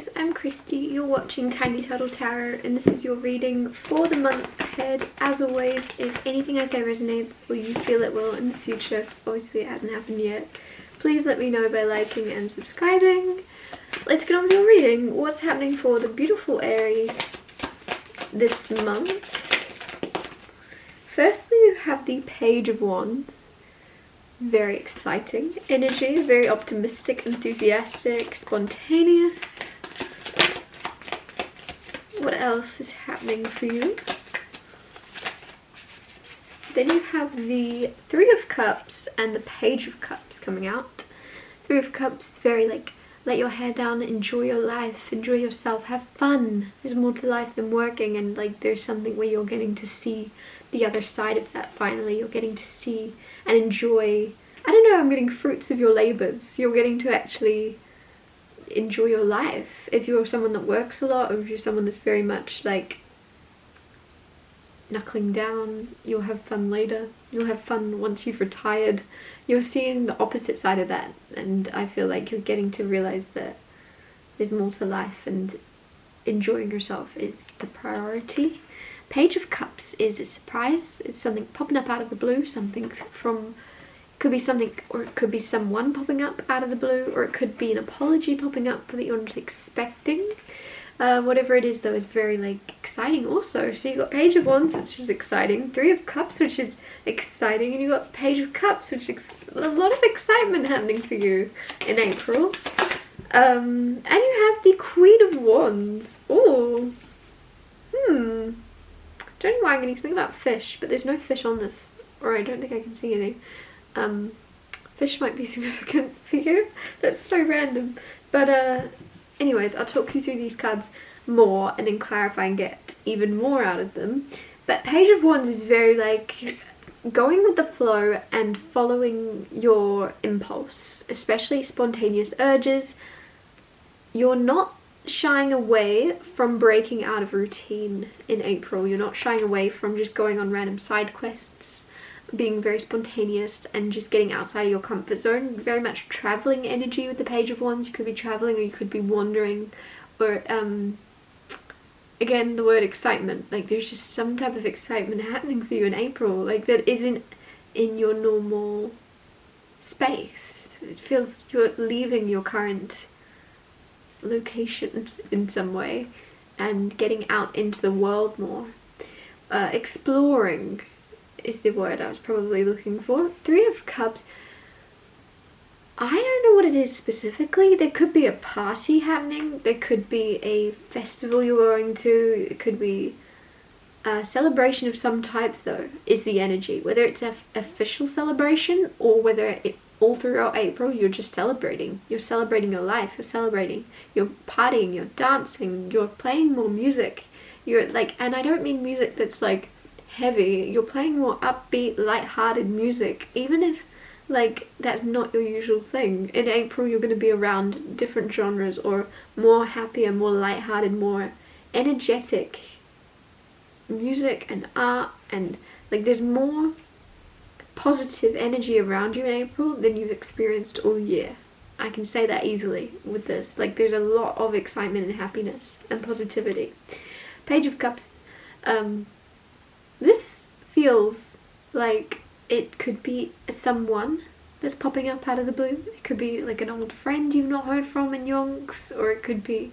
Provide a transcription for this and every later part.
Aries, I'm Christy, you're watching Tiny Turtle Tarot, and this is your reading for the month ahead. As always, if anything I say resonates or you feel it will in the future, because obviously it hasn't happened yet, please let me know by liking and subscribing. Let's get on with your reading. What's happening for the beautiful Aries this month? Firstly, you have the Page of Wands. Very exciting energy, very optimistic, enthusiastic, spontaneous. What else is happening for you? Then you have the Three of Cups and the Page of Cups coming out. Three of Cups is very like, let your hair down, enjoy your life, enjoy yourself, have fun. There's more to life than working, and like there's something where you're getting to see the other side of that finally. You're getting to see and enjoy, I don't know, I'm getting fruits of your labours. You're getting to actually enjoy your life. If you're someone that works a lot, or if you're someone that's very much like knuckling down, you'll have fun later. You'll have fun once you've retired. You're seeing the opposite side of that, and I feel like you're getting to realise that there's more to life and enjoying yourself is the priority. Page of Cups is a surprise. It's something popping up out of the blue, something from, could be something, or it could be someone popping up out of the blue, or it could be an apology popping up that you're not expecting. Whatever it is though is very like exciting also. So you got Page of Wands, which is exciting, Three of Cups, which is exciting, and you got Page of Cups, which is a lot of excitement happening for you in April. And you have the Queen of Wands. Oh, don't know why I'm getting something about fish, but there's no fish on this, or I don't think I can see any. Fish might be significant for you. That's so random. But anyways, I'll talk you through these cards more and then clarify and get even more out of them. But Page of Wands is very like going with the flow and following your impulse, especially spontaneous urges. You're not shying away from breaking out of routine in April. You're not shying away from just going on random side quests, being very spontaneous and just getting outside of your comfort zone. Very much traveling energy with the Page of Wands. You could be traveling, or you could be wandering, or again, the word excitement, like there's just some type of excitement happening for you in April, like that isn't in your normal space. It feels you're leaving your current location in some way and getting out into the world more. Exploring is the word I was probably looking for. Three of Cups, I don't know what it is specifically. There could be a party happening, there could be a festival you're going to, it could be a celebration of some type though, is the energy. Whether it's an official celebration or whether it all throughout April you're just celebrating. You're celebrating your life, you're partying, you're dancing, you're playing more music. You're like, and I don't mean music that's like heavy, you're playing more upbeat, light-hearted music, even if like that's not your usual thing. In April you're going to be around different genres, or more happier, more light-hearted, more energetic music and art, and like there's more positive energy around you in April than you've experienced all year. I can say that easily with this. Like there's a lot of excitement and happiness and positivity. Page of Cups, this feels like it could be someone that's popping up out of the blue. It could be like an old friend you've not heard from in yonks, or it could be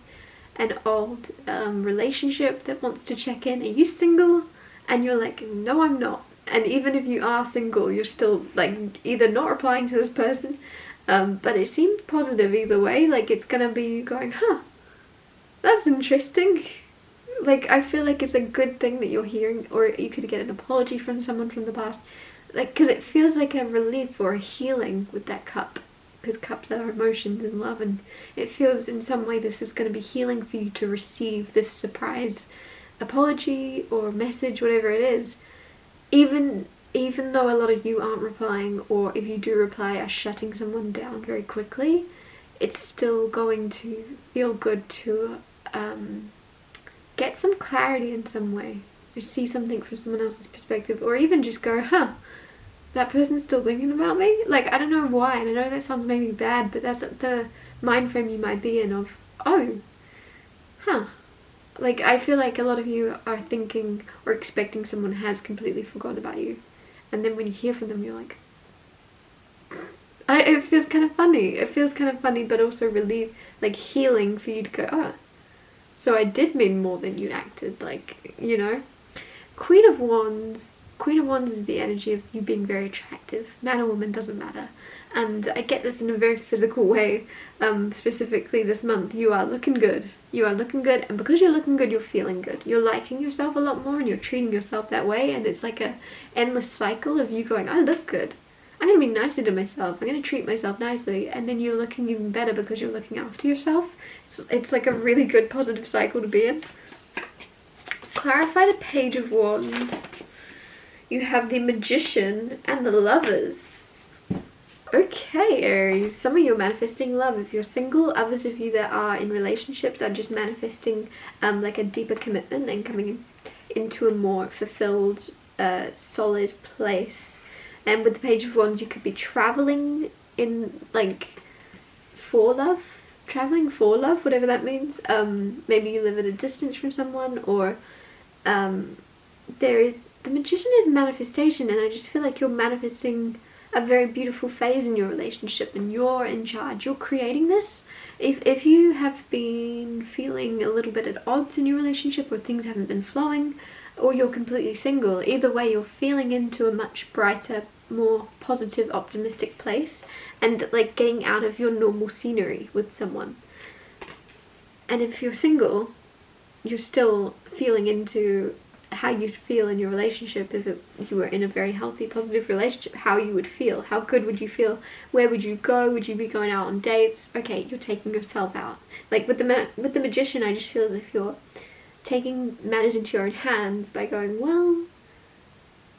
an old relationship that wants to check in. Are you single? And you're like, no, I'm not. And even if you are single, you're still like either not replying to this person, but it seemed positive either way. Like it's gonna be going, that's interesting. Like I feel like it's a good thing that you're hearing, or you could get an apology from someone from the past, like because it feels like a relief or a healing with that cup, because cups are emotions and love, and it feels in some way this is going to be healing for you to receive this surprise apology or message, whatever it is. Even though a lot of you aren't replying, or if you do reply are shutting someone down very quickly, it's still going to feel good to get some clarity in some way, or see something from someone else's perspective, or even just go, that person's still thinking about me? Like, I don't know why, and I know that sounds maybe bad, but that's the mind frame you might be in of, oh, huh. Like, I feel like a lot of you are thinking or expecting someone has completely forgotten about you. And then when you hear from them, you're like, it feels kind of funny. It feels kind of funny, but also relief, like healing for you to go, oh, so I did mean more than you acted, like, you know. Queen of Wands. Queen of Wands is the energy of you being very attractive. Man or woman, doesn't matter. And I get this in a very physical way. Specifically this month, you are looking good. You are looking good, and because you're looking good, you're feeling good. You're liking yourself a lot more, and you're treating yourself that way, and it's like a endless cycle of you going, I look good. I'm going to be nicer to myself. I'm going to treat myself nicely, and then you're looking even better because you're looking after yourself. It's like a really good positive cycle to be in. Clarify the Page of Wands. You have the Magician and the Lovers. Okay, Aries, some of you are manifesting love if you're single. Others of you that are in relationships are just manifesting like a deeper commitment and coming into a more fulfilled, solid place. And with the Page of Wands, you could be traveling in, like, for love. Traveling for love, whatever that means. Maybe you live at a distance from someone, or the Magician is manifestation, and I just feel like you're manifesting a very beautiful phase in your relationship, and you're in charge. You're creating this. If you have been feeling a little bit at odds in your relationship, or things haven't been flowing, or you're completely single, either way you're feeling into a much brighter, more positive, optimistic place, and like getting out of your normal scenery with someone. And if you're single, you're still feeling into how you'd feel in your relationship if you were in a very healthy, positive relationship. How you would feel, how good would you feel, where would you go, would you be going out on dates? Okay, you're taking yourself out. Like with the Magician, I just feel as if you're taking matters into your own hands by going, well,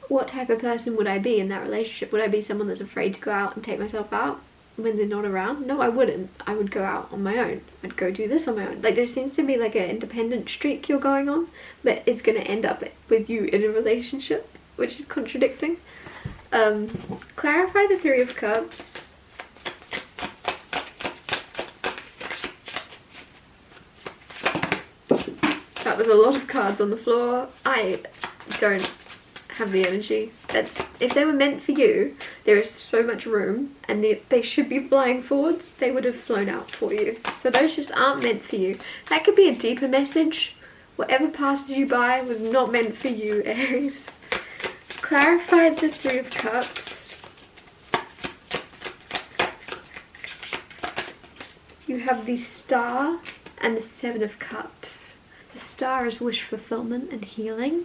what type of person would I be in that relationship? Would I be someone that's afraid to go out and take myself out when they're not around? No, I wouldn't. I would go out on my own. I'd go do this on my own. Like, there seems to be like an independent streak you're going on, but it's going to end up with you in a relationship, which is contradicting. Clarify the Three of Cups. That was a lot of cards on the floor. I don't have the energy. If they were meant for you, there is so much room, and they should be flying forwards. They would have flown out for you. So those just aren't meant for you. That could be a deeper message. Whatever passes you by was not meant for you, Aries. Clarify the Three of Cups. You have the Star and the Seven of Cups. The Star is wish fulfillment and healing,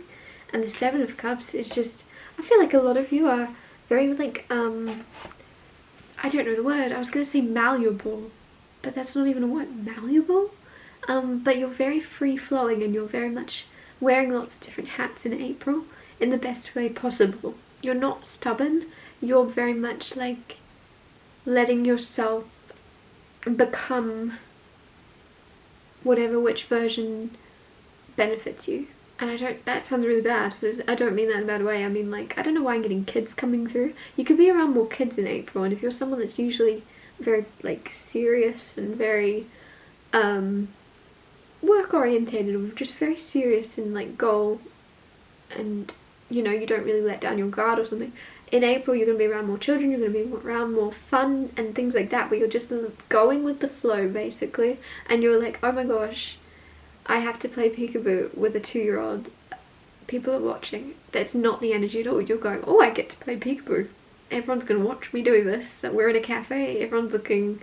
and the Seven of Cups is just, I feel like a lot of you are very like, I don't know the word, I was going to say malleable, but that's not even a word, malleable? But you're very free-flowing, and you're very much wearing lots of different hats in April in the best way possible. You're not stubborn, you're very much like letting yourself become which version benefits you. And that sounds really bad, but I don't mean that in a bad way. I mean, like, I don't know why I'm getting kids coming through. You could be around more kids in April, and if you're someone that's usually very, like, serious and very, work-orientated, or just very serious in, like, goal, and, you know, you don't really let down your guard or something, in April you're going to be around more children, you're going to be around more fun and things like that, where you're just going with the flow, basically, and you're like, oh my gosh, I have to play peekaboo with a 2-year-old. People are watching. That's not the energy at all. You're going, oh, I get to play peekaboo. Everyone's going to watch me doing this. We're in a cafe. Everyone's looking.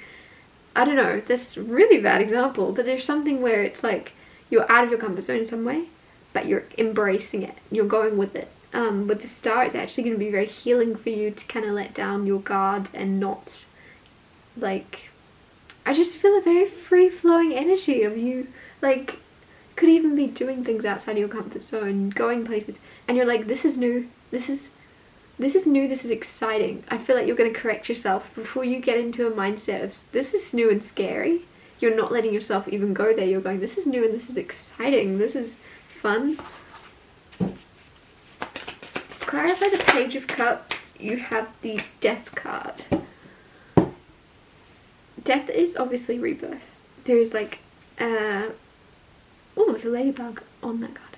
I don't know. This really bad example. But there's something where it's like you're out of your comfort zone in some way, but you're embracing it. You're going with it. With the Star, it's actually going to be very healing for you to kind of let down your guard and not, like, I just feel a very free-flowing energy of you, like, could even be doing things outside of your comfort zone, going places, and you're like, this is new, this is new, this is exciting. I feel like you're going to correct yourself before you get into a mindset of this is new and scary. You're not letting yourself even go there. You're going, this is new and this is exciting, this is fun. Clarify the Page of Cups. You have the Death card. Death is obviously rebirth. There is like Oh, there's a ladybug on that card.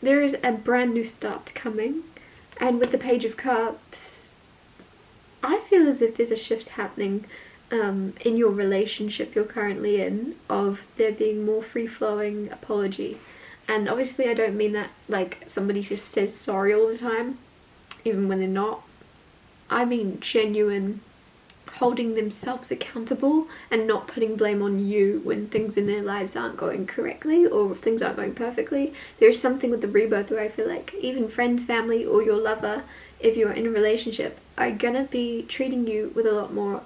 There is a brand new start coming, and with the Page of Cups, I feel as if there's a shift happening in your relationship you're currently in, of there being more free-flowing apology. And obviously I don't mean that like somebody just says sorry all the time, even when they're not. I mean genuine holding themselves accountable and not putting blame on you when things in their lives aren't going correctly or things aren't going perfectly. There's something with the rebirth where I feel like even friends, family, or your lover, if you're in a relationship, are gonna be treating you with a lot more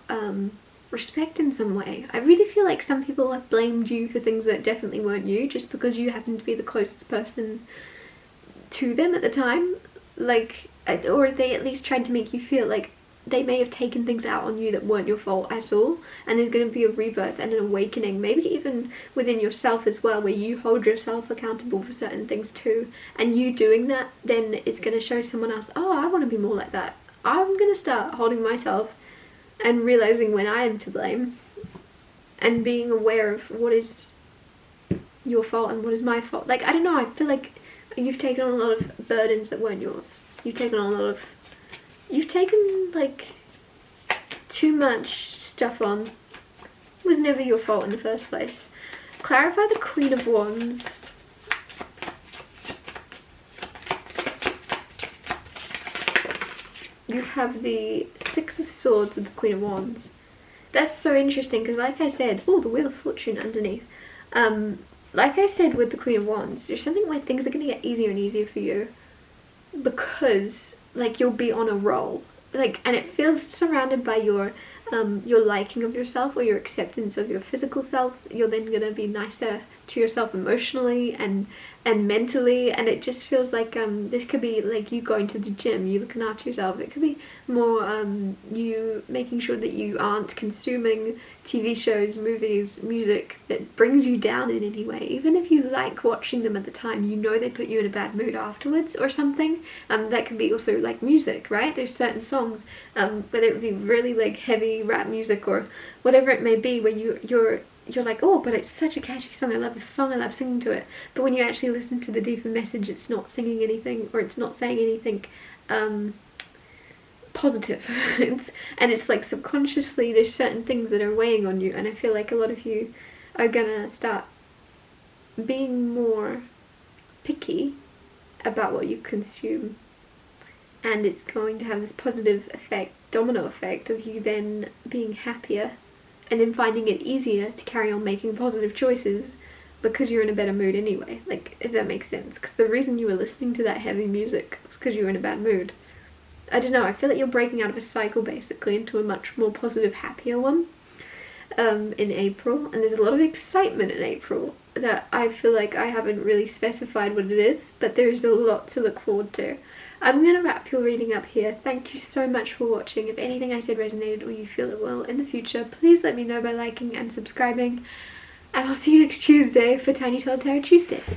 respect in some way. I really feel like some people have blamed you for things that definitely weren't you, just because you happened to be the closest person to them at the time. Like, or they at least tried to make you feel like they may have taken things out on you that weren't your fault at all, and there's going to be a rebirth and an awakening, maybe even within yourself as well, where you hold yourself accountable for certain things too, and you doing that then is going to show someone else, oh, I want to be more like that. I'm going to start holding myself and realizing when I am to blame and being aware of what is your fault and what is my fault. Like, I don't know, I feel like you've taken on a lot of burdens that weren't yours. You've taken like too much stuff on. It was never your fault in the first place. Clarify the Queen of Wands. You have the Six of Swords with the Queen of Wands. That's so interesting because, like I said, oh, the Wheel of Fortune underneath. Like I said with the Queen of Wands, there's something where things are going to get easier and easier for you because, like, you'll be on a roll. Like, and it feels surrounded by your liking of yourself or your acceptance of your physical self. You're then going to be nicer to yourself emotionally and mentally, and it just feels like this could be like you going to the gym, you looking after yourself. It could be more you making sure that you aren't consuming TV shows, movies, music that brings you down in any way. Even if you like watching them at the time, you know they put you in a bad mood afterwards or something. That could be also like music, right? There's certain songs, whether it would be really like heavy rap music or whatever it may be, where you're like, oh, but it's such a catchy song, I love this song, I love singing to it. But when you actually listen to the deeper message, it's not singing anything, or it's not saying anything positive. And it's like subconsciously there's certain things that are weighing on you, and I feel like a lot of you are gonna start being more picky about what you consume, and it's going to have this positive effect, domino effect, of you then being happier and then finding it easier to carry on making positive choices because you're in a better mood anyway. Like, if that makes sense. Because the reason you were listening to that heavy music was because you were in a bad mood. I don't know, I feel like you're breaking out of a cycle basically into a much more positive, happier one in April. And there's a lot of excitement in April that I feel like I haven't really specified what it is, but there's a lot to look forward to. I'm going to wrap your reading up here. Thank you so much for watching. If anything I said resonated or you feel it will in the future, please let me know by liking and subscribing. And I'll see you next Tuesday for Tiny Tall Tarot Tuesdays.